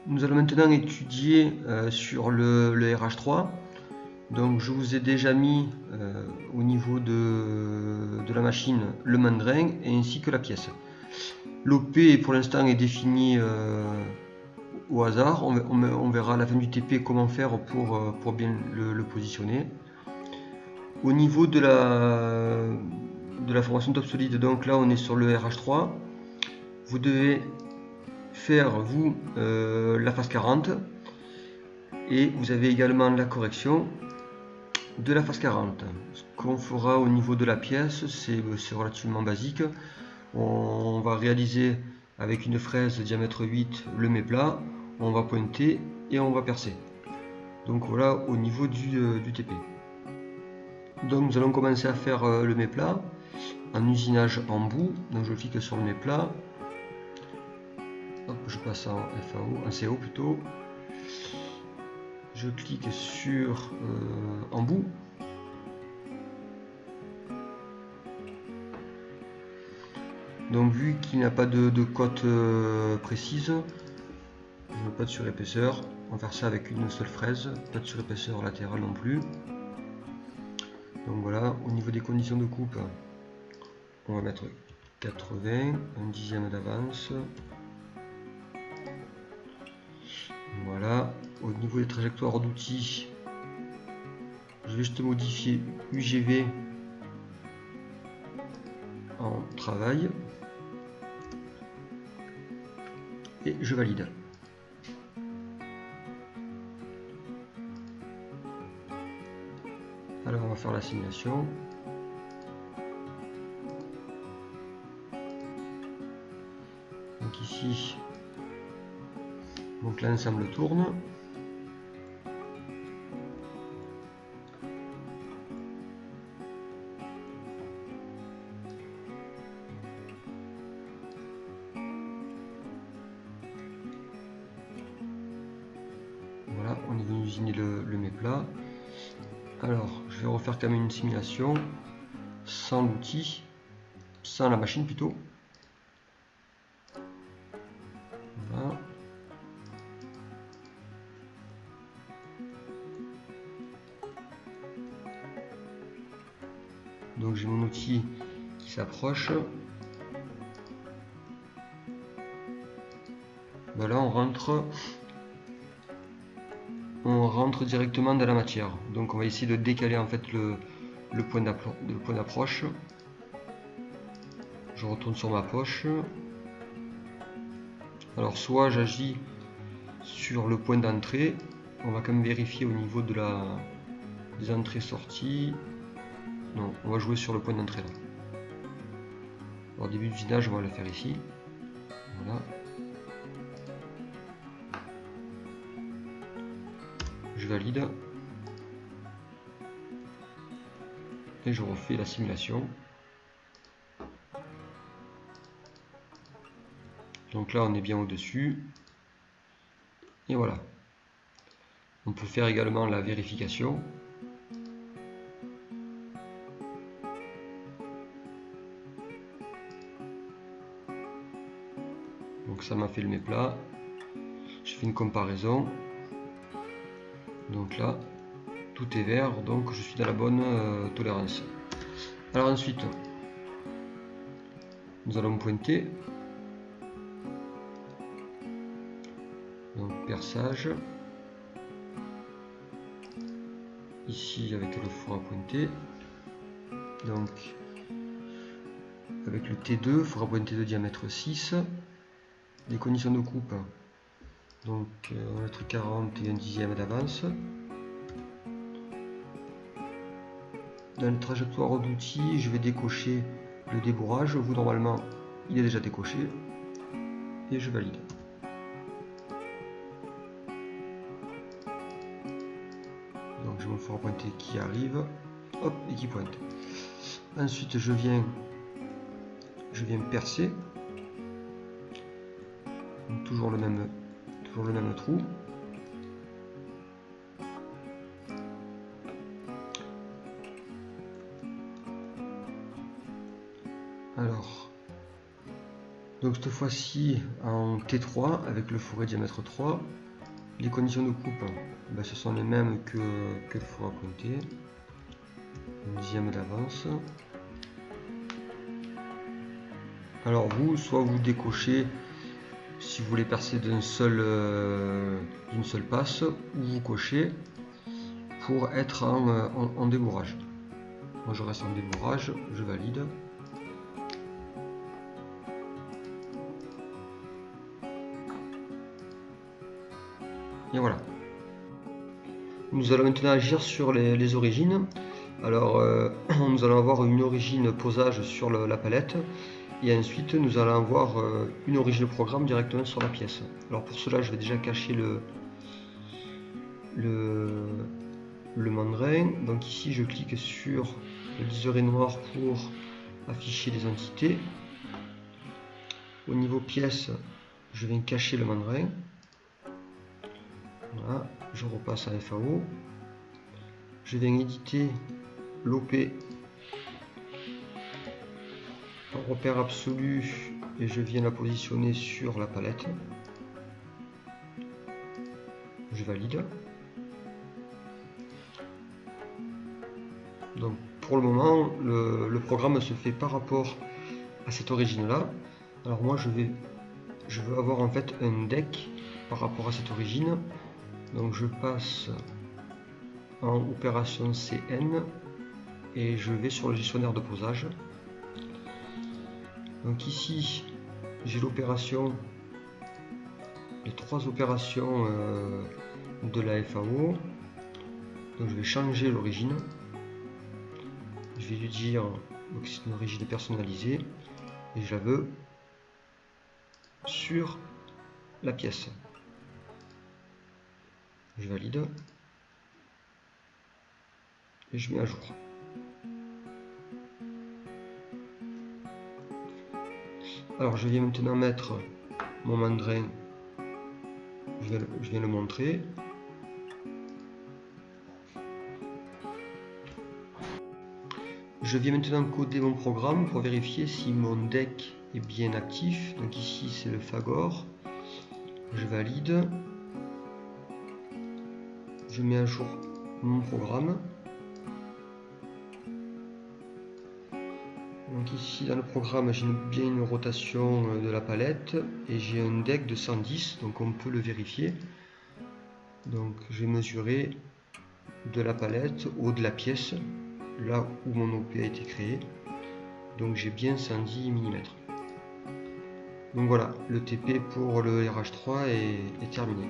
Nous allons maintenant étudier sur le RH3. Donc je vous ai déjà mis au niveau de la machine le mandrin ainsi que la pièce. L'OP pour l'instant est défini au hasard. On verra à la fin du TP comment faire pour bien le positionner. Au niveau de la formation top solide, donc là on est sur le RH3. Vous devez faire vous la phase 40 et vous avez également la correction de la phase 40. Ce qu'on fera au niveau de la pièce, c'est relativement basique. On va réaliser avec une fraise diamètre 8 le méplat, on va pointer et on va percer. Donc voilà au niveau du TP. Donc nous allons commencer à faire le méplat en usinage en bout. Donc je clique sur le méplat. Hop, je passe en FAO, en CO plutôt. Je clique sur embout. Donc vu qu'il n'y a pas de cote précise, je veux pas de surépaisseur. On va faire ça avec une seule fraise, pas de surépaisseur latérale non plus. Donc voilà, au niveau des conditions de coupe, on va mettre 80, un dixième d'avance. Voilà, au niveau des trajectoires d'outils, je vais juste modifier UGV en travail et je valide. Alors on va faire la simulation. Donc ici, donc l'ensemble tourne. Voilà, on est venu usiner le méplat. Alors, je vais refaire quand même une simulation sans l'outil, sans la machine plutôt. Voilà. Donc j'ai mon outil qui s'approche. Ben là on rentre directement dans la matière. Donc on va essayer de décaler en fait le point d'approche. Je retourne sur ma poche. Alors soit j'agis sur le point d'entrée. On va quand même vérifier au niveau des entrées-sorties. Non, on va jouer sur le point d'entrée là. Alors début d'usinage, on va le faire ici. Voilà. Je valide. Et je refais la simulation. Donc là, on est bien au-dessus. Et voilà. On peut faire également la vérification. Donc ça m'a fait le méplat. Je fais une comparaison. Donc là, tout est vert, donc je suis dans la bonne tolérance. Alors ensuite, nous allons pointer. Donc perçage. Ici avec le four à pointer. Donc avec le T2, four à pointer de diamètre 6. Les conditions de coupe. Donc on va mettre 40 et un dixième d'avance. Dans la trajectoire d'outils, je vais décocher le débourrage. Vous, normalement, il est déjà décoché. Et je valide. Donc j'ai mon four à pointer qui arrive. Hop, et qui pointe. Ensuite, je viens percer. Donc, toujours le même trou. Alors, Donc cette fois-ci en T3 avec le fourré diamètre 3. Les conditions de coupe, ben, ce sont les mêmes que le four à pointer. 1/10 d'avance. Alors vous, soit vous décochez si vous voulez percer d'une seule passe, ou vous cochez pour être en débourrage. Moi je reste en débourrage, je valide. Et voilà. Nous allons maintenant agir sur les origines. Alors nous allons avoir une origine posage sur la palette. Et ensuite nous allons avoir une origine programme directement sur la pièce. Alors pour cela je vais déjà cacher le mandrin. Donc ici je clique sur le liseré noir pour afficher les entités. Au niveau pièce, je viens cacher le mandrin. Voilà, je repasse à FAO. Je viens éditer l'OP en repère absolu et je viens la positionner sur la palette. Je valide. Donc pour le moment, le programme se fait par rapport à cette origine là. Alors moi je veux avoir en fait un deck par rapport à cette origine. Donc je passe en opération CN et je vais sur le gestionnaire de posage. Donc ici j'ai l'opération, les 3 opérations de la FAO. Donc je vais changer l'origine. Je vais lui dire que c'est une origine personnalisée et je la veux sur la pièce. Je valide et je mets à jour. Alors je viens maintenant mettre mon mandrin, je viens le montrer. Je viens maintenant coder mon programme pour vérifier si mon deck est bien actif. Donc ici c'est le Fagor. Je valide. Je mets à jour mon programme. Donc ici dans le programme j'ai bien une rotation de la palette et j'ai un deck de 110, donc on peut le vérifier. Donc j'ai mesuré de la palette au haut de la pièce, là où mon OP a été créé. Donc j'ai bien 110 mm. Donc voilà, le TP pour le RH3 est terminé.